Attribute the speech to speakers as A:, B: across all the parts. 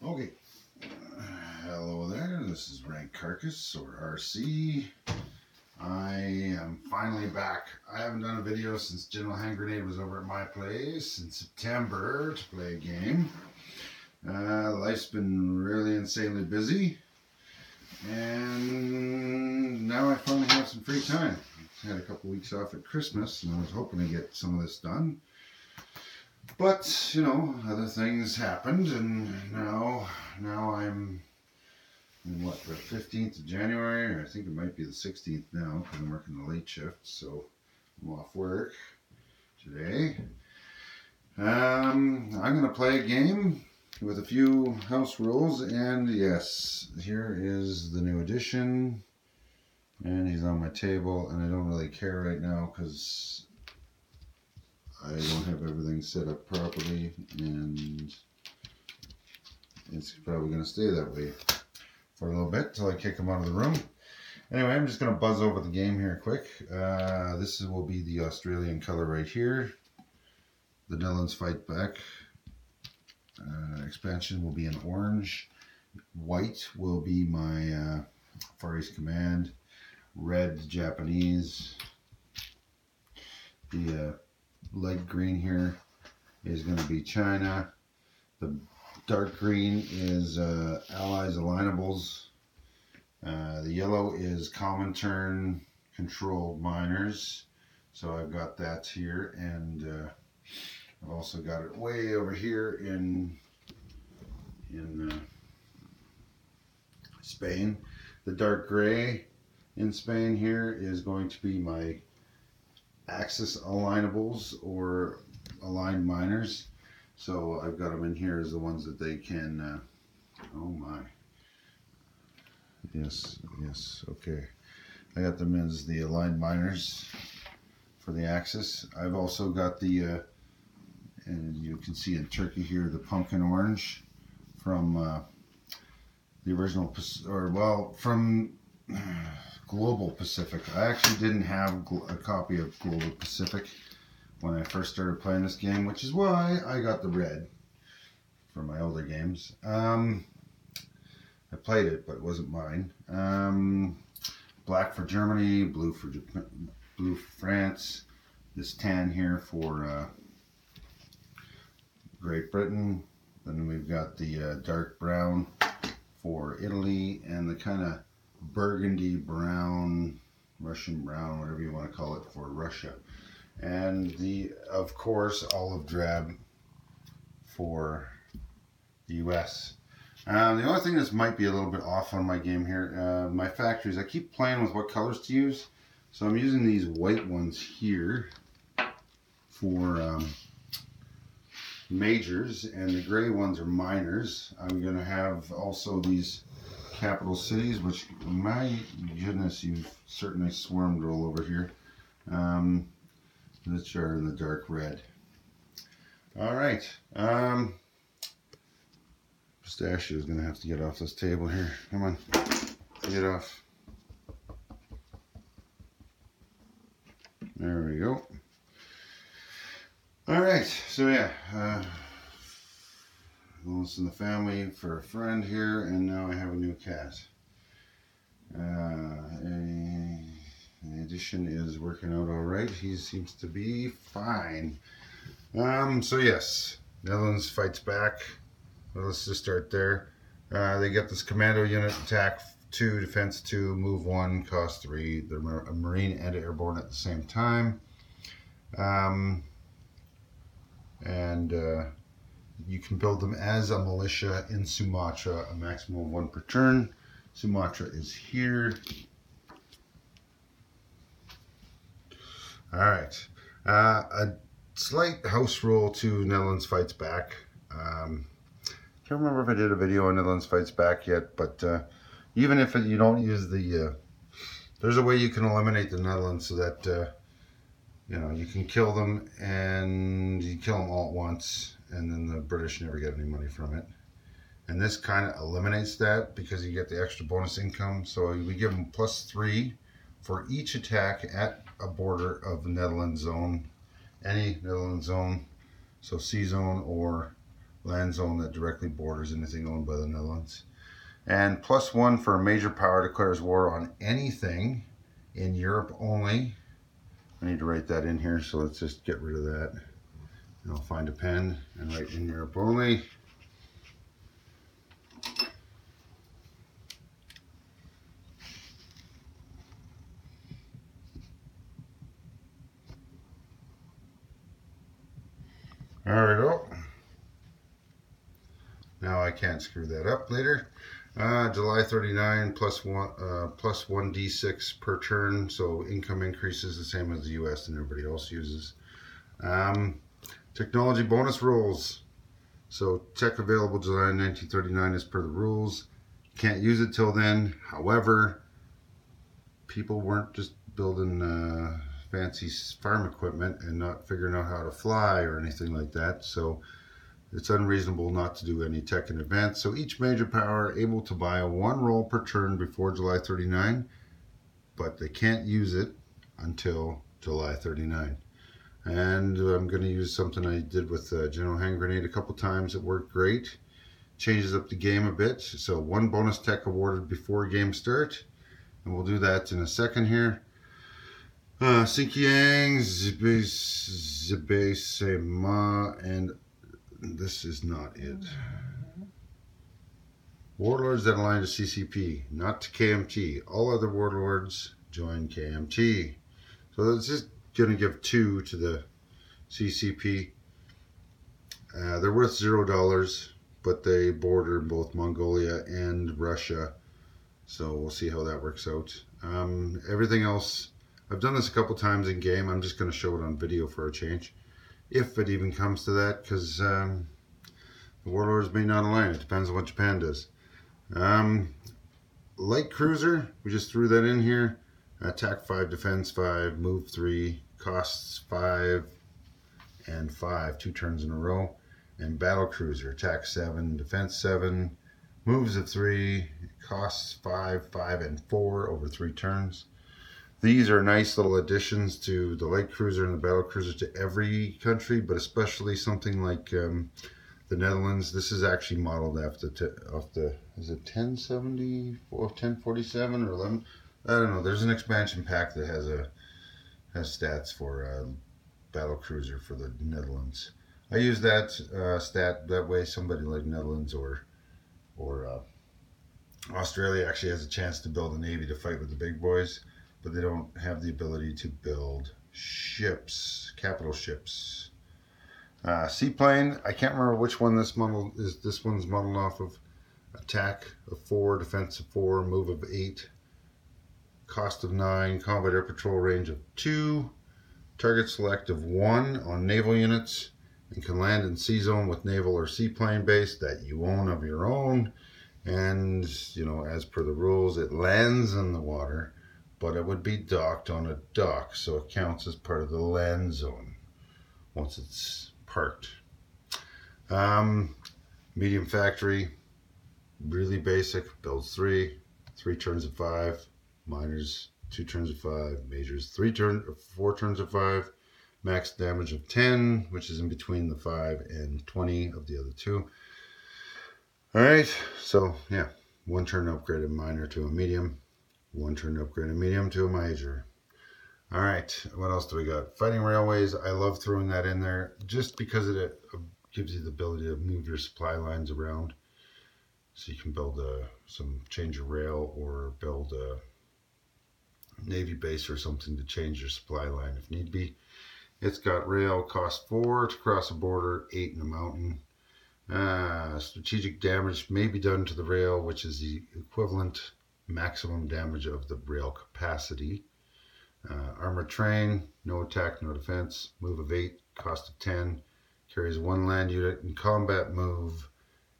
A: Okay, hello there, this is Rank Carcass, or RC. I am finally back. I haven't done a video since General Hand Grenade was over at my place in September to play a game. Life's been really insanely busy, and now I finally have some free time. I had a couple weeks off at Christmas, and I was hoping to get some of this done. But, you know, other things happened, and now I'm in what, the 15th of January, or I think it might be the 16th now, because I'm working the late shift, so I'm off work today. I'm going to play a game with a few house rules, and yes, here is the new edition, and he's on my table, and I don't really care right now, because I don't have everything set up properly, and it's probably going to stay that way for a little bit till I kick him out of the room. Anyway, I'm just going to buzz over the game here quick. This will be the Australian color right here. The Netherlands Fight Back expansion will be in orange. White will be my Far East Command. Red, Japanese. The light green here is going to be China. The dark green is Allies Alignables. The yellow is Comintern controlled miners. So I've got that here, and I've also got it way over here in Spain. The dark gray in Spain here is going to be my Axis Alignables or aligned miners. So I've got them in here as the ones that they can, oh my, yes, okay. I got them as the aligned miners for the Axis. I've also got the, and you can see in Turkey here, the pumpkin orange from the original, or well, from Global Pacific. I actually didn't have a copy of Global Pacific when I first started playing this game, which is why I got the red for my older games. I played it, but it wasn't mine. Black for Germany, blue for France. This tan here for Great Britain. Then we've got the dark brown for Italy, and the kind of burgundy brown, Russian brown, whatever you want to call it, for Russia. And the, of course, olive drab for the US. The only thing that might be a little bit off on my game here, my factories, I keep playing with what colors to use. So I'm using these white ones here for majors, and the gray ones are minors. I'm going to have also these capital cities, which, my goodness, you've certainly swarmed all over here. Which are in the dark red. Alright. Pistachio is going to have to get off this table here. Come on. Get off. There we go. Alright. So yeah. Lost in the family for a friend here, and now I have a new cat. The edition is working out all right. He seems to be fine. So yes, Netherlands fights back. Well, let's just start there. They get this commando unit, attack 2, defense 2, move 1, cost 3. They're a marine and airborne at the same time. You can build them as a militia in Sumatra, a maximum of 1 per turn. Sumatra is here. Alright, a slight house rule to Netherlands Fights Back. Can't remember if I did a video on Netherlands Fights Back yet, but even if you don't use the, there's a way you can eliminate the Netherlands so that, you know, you can kill them, and you kill them all at once, and then the British never get any money from it. And this kind of eliminates that because you get the extra bonus income. So we give them +3 for each attack at a border of the Netherlands zone, any Netherlands zone, so C zone or land zone that directly borders anything owned by the Netherlands. And +1 for a major power declares war on anything in Europe only. I need to write that in here, so let's just get rid of that. And I'll find a pen and write in Europe only. There we go. Now I can't screw that up later. July 39 +1 D6 per turn, so income increases the same as the US and everybody else uses. Technology bonus rules. So tech available July 1939 as per the rules. Can't use it till then. However, people weren't just building fancy farm equipment and not figuring out how to fly or anything like that. So it's unreasonable not to do any tech in advance. So each major power able to buy 1 roll per turn before July 39, but they can't use it until July 39. And I'm going to use something I did with General Hand Grenade a couple times. It worked great. Changes up the game a bit. So 1 bonus tech awarded before game start. And we'll do that in a second here. Sinkiang, Zibe, Sema, and this is not it. Warlords that align to CCP, not to KMT. All other warlords join KMT. So that's just going to give 2 to the CCP. They're worth $0, but they border both Mongolia and Russia. So we'll see how that works out. Everything else, I've done this a couple times in game. I'm just going to show it on video for a change, if it even comes to that, because the warlords may not align. It depends on what Japan does. Light cruiser, we just threw that in here. Attack 5, defense 5, move 3, costs 5 and 5, 2 turns in a row. And battle cruiser, attack 7, defense 7, moves of 3, costs 5, 5 and 4 over 3 turns. These are nice little additions to the light cruiser and the battle cruiser to every country, but especially something like the Netherlands. This is actually modeled after is it 1070 or 1047 or 11? I don't know. There's an expansion pack that has stats for battle cruiser for the Netherlands. I use that stat that way. Somebody like Netherlands or Australia actually has a chance to build a navy to fight with the big boys, but they don't have the ability to build ships, capital ships. Seaplane, I can't remember which one this model is. This one's modeled off of. Attack of 4, defense of 4, move of 8, cost of 9, combat air patrol range of 2, target select of 1 on naval units, and can land in sea zone with naval or seaplane base that you own of your own. And, you know, as per the rules, it lands in the water, but it would be docked on a dock, so it counts as part of the land zone once it's parked. Medium factory, really basic, builds 3 turns of 5, minors 2 turns of 5, majors 4 turns of 5, max damage of 10, which is in between the 5 and 20 of the other 2. Alright, so yeah, 1 turn upgrade a minor to a medium, 1 turn upgrade a medium to a major. Alright, what else do we got? Fighting railways, I love throwing that in there just because it gives you the ability to move your supply lines around. So you can build change a rail or build a navy base or something to change your supply line if need be. It's got rail, cost 4 to cross a border, 8 in a mountain. Strategic damage may be done to the rail, which is the equivalent maximum damage of the rail capacity. Armored train, no attack, no defense, move of 8, cost of 10, carries 1 land unit in combat move,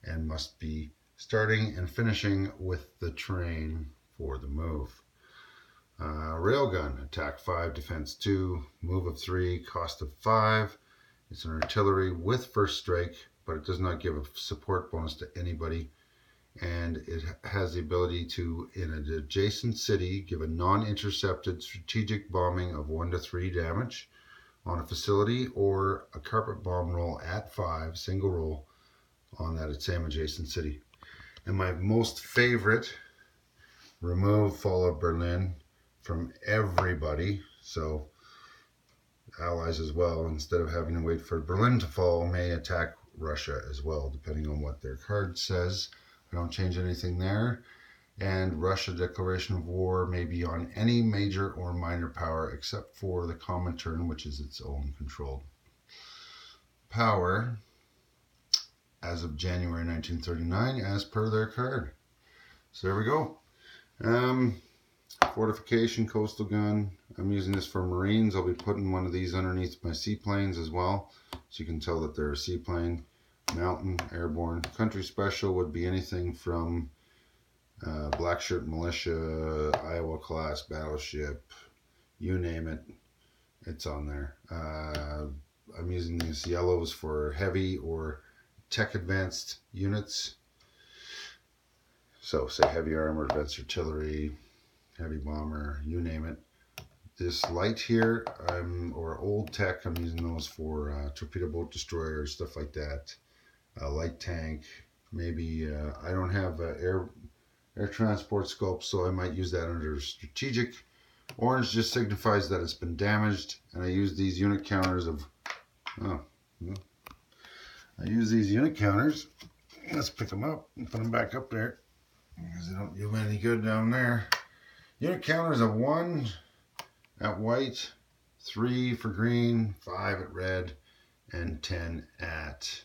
A: and must be starting and finishing with the train for the move. Railgun, attack 5, defense 2, move of 3, cost of 5. It's an artillery with first strike, but it does not give a support bonus to anybody. And it has the ability to, in an adjacent city, give a non-intercepted strategic bombing of 1 to 3 damage on a facility, or a carpet bomb roll at 5, single roll, on that same adjacent city. And my most favorite, remove fall of Berlin from everybody. So allies as well, instead of having to wait for Berlin to fall, may attack Russia as well, depending on what their card says. I don't change anything there. And Russia declaration of war may be on any major or minor power except for the Comintern, which is its own controlled power as of January 1939, as per their card. So there we go. Fortification, coastal gun. I'm using this for Marines. I'll be putting one of these underneath my seaplanes as well, so you can tell that they're a seaplane. Mountain, airborne. Country special would be anything from Black Shirt Militia, Iowa class battleship, you name it, it's on there. I'm using these yellows for heavy or tech advanced units. So say heavy armor, advanced artillery, heavy bomber, you name it. This light here, or old tech, I'm using those for torpedo boat destroyers, stuff like that. Light tank, maybe I don't have air transport sculpt, so I might use that under strategic. Orange just signifies that it's been damaged, and I use these unit counters of, I use these unit counters. Let's pick them up and put them back up there, because they don't do me any good down there. Unit counters of 1 at white, 3 for green, 5 at red, and 10 at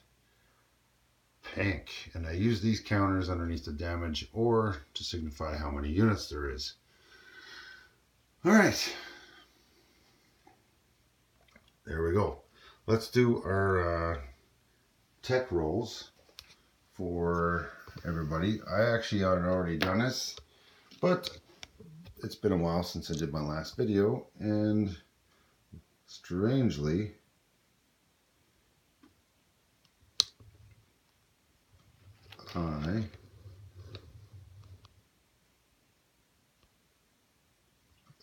A: pink. And I use these counters underneath the damage or to signify how many units there is. All right, there we go. Let's do our tech rolls for everybody. I actually had already done this, but it's been a while since I did my last video, and strangely,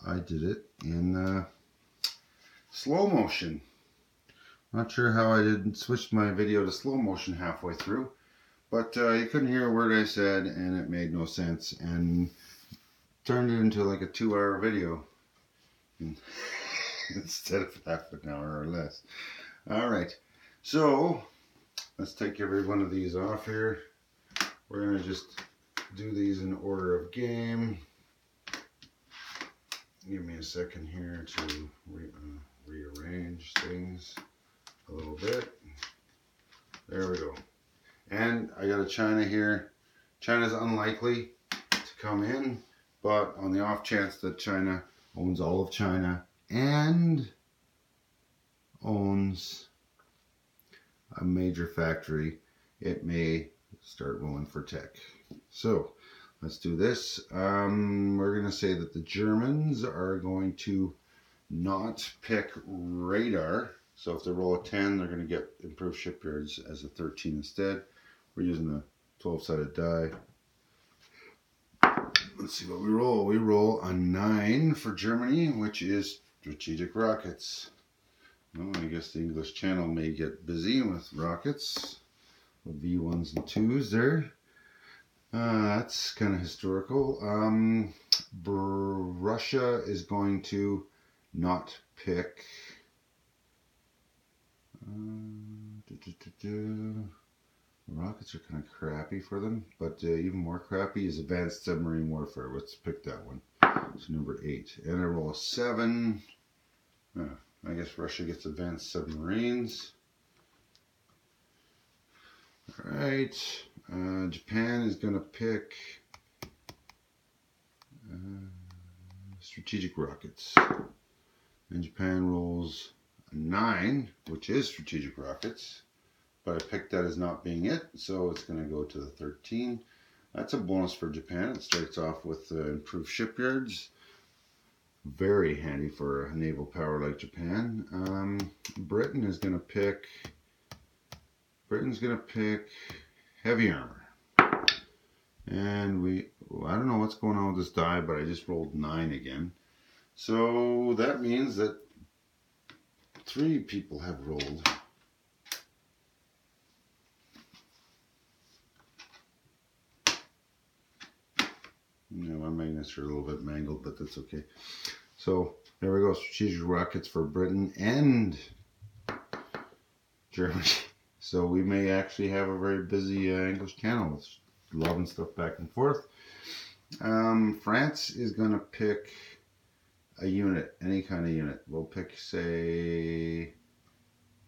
A: I did it in slow motion. Not sure how I didn't switch my video to slow motion halfway through, but you couldn't hear a word I said, and it made no sense, and turned it into like a 2-hour video instead of half an hour or less. All right, so let's take every one of these off here. We're gonna just do these in order of game. Give me a second here to rearrange things a little bit. There we go. And I got a China here. China's unlikely to come in, but on the off chance that China owns all of China and owns a major factory, it may start rolling for tech. So let's do this. We're going to say that the Germans are going to not pick radar. So if they roll a 10, they're going to get improved shipyards as a 13 instead. We're using a 12-sided die. Let's see what we roll. We roll a 9 for Germany, which is strategic rockets. Well, I guess the English channel may get busy with rockets. V1s and 2s there. That's kind of historical. Russia is going to not pick. Rockets are kind of crappy for them, but even more crappy is advanced submarine warfare. Let's pick that one. It's number 8. And I roll a 7. I guess Russia gets advanced submarines. Alright, Japan is going to pick strategic rockets. And Japan rolls a 9, which is strategic rockets. But I picked that as not being it, so it's going to go to the 13. That's a bonus for Japan. It starts off with improved shipyards. Very handy for a naval power like Japan. Britain is going to pick... Britain's going to pick heavy armor. And I don't know what's going on with this die, but I just rolled 9 again. So that means that 3 people have rolled Yeah, my magnets are a little bit mangled, but that's okay. So there we go, strategic rockets for Britain and Germany. So we may actually have a very busy English channel with lobbing stuff back and forth. France is going to pick a unit, any kind of unit. We'll pick, say,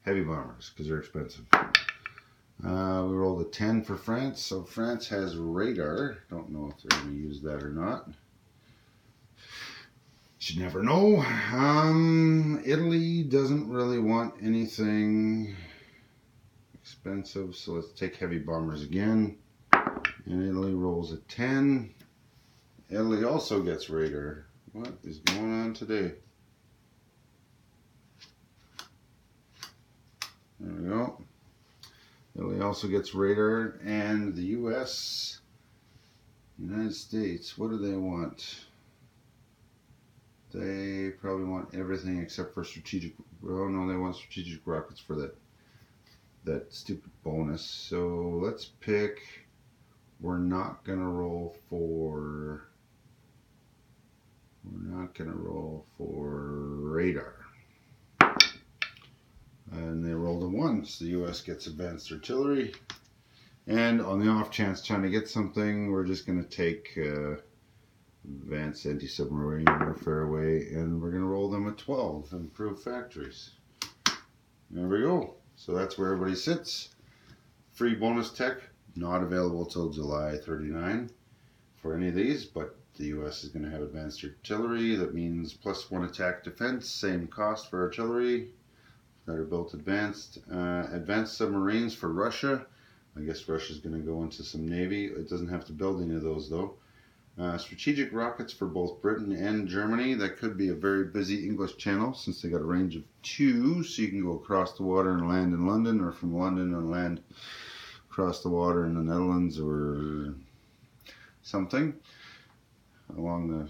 A: heavy bombers, because they're expensive. We rolled a 10 for France, so France has radar. Don't know if they're going to use that or not. Should never know. Italy doesn't really want anything expensive, so let's take heavy bombers again. And Italy rolls a 10. Italy also gets radar. What is going on today? There we go. Italy also gets radar, and the U.S., United States, what do they want? They probably want everything except for strategic. Oh no, they want strategic rockets for that stupid bonus. So let's pick. We're not gonna roll for. We're not gonna roll for radar. And they rolled a 1, so the U.S. gets advanced artillery. And on the off chance trying to get something, we're just going to take advanced anti-submarine warfare away, and we're going to roll them a 12, improved factories. There we go. So that's where everybody sits. Free bonus tech, not available till July 39 for any of these, but the U.S. is going to have advanced artillery. That means +1 attack defense, same cost for artillery. That are built advanced. Advanced submarines for Russia. I guess Russia's going to go into some Navy. It doesn't have to build any of those though. Strategic rockets for both Britain and Germany. That could be a very busy English channel since they got a range of 2. So you can go across the water and land in London, or from London and land across the water in the Netherlands or something along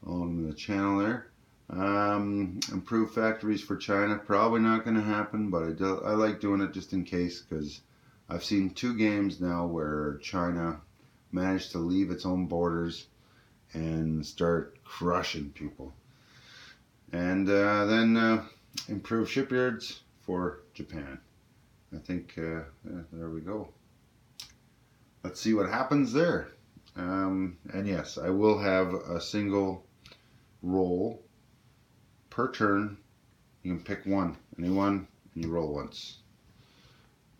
A: the channel there. Improved factories for China, probably not going to happen, but I like doing it just in case, because I've seen 2 games now where China managed to leave its own borders and start crushing people. And then improved shipyards for Japan. I think there we go. Let's see what happens there. And yes, I will have a single roll per turn. You can pick any one, and you roll once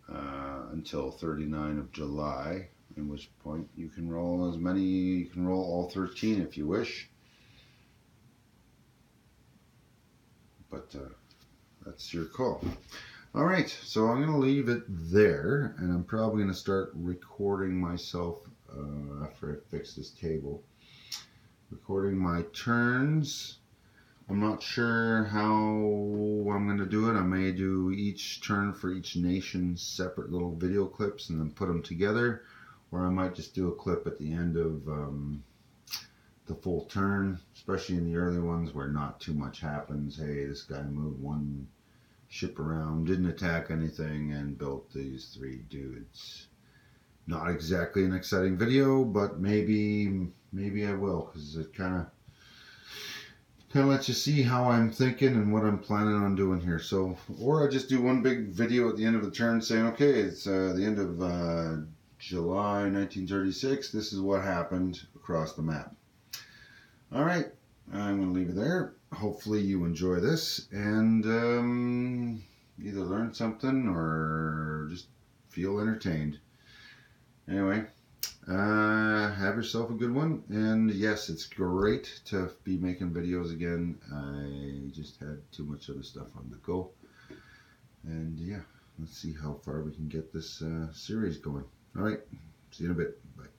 A: until 39 of July, in which point you can roll as many. You can roll all 13 if you wish, but that's your call. All right, so I'm going to leave it there, and I'm probably going to start recording myself after I fix this table, recording my turns. I'm not sure how I'm going to do it. I may do each turn for each nation separate little video clips and then put them together, or I might just do a clip at the end of the full turn, especially in the early ones where not too much happens. Hey, this guy moved 1 ship around, didn't attack anything, and built these 3 dudes. Not exactly an exciting video, but maybe I will, because it kind of lets you see how I'm thinking and what I'm planning on doing here. So, or I just do one big video at the end of the turn saying, okay, it's the end of July 1936. This is what happened across the map. All right, I'm going to leave it there. Hopefully you enjoy this and either learn something or just feel entertained. Anyway, have yourself a good one, and yes, it's great to be making videos again. I just had too much other stuff on the go, and yeah, let's see how far we can get this series going. All right, see you in a bit. Bye.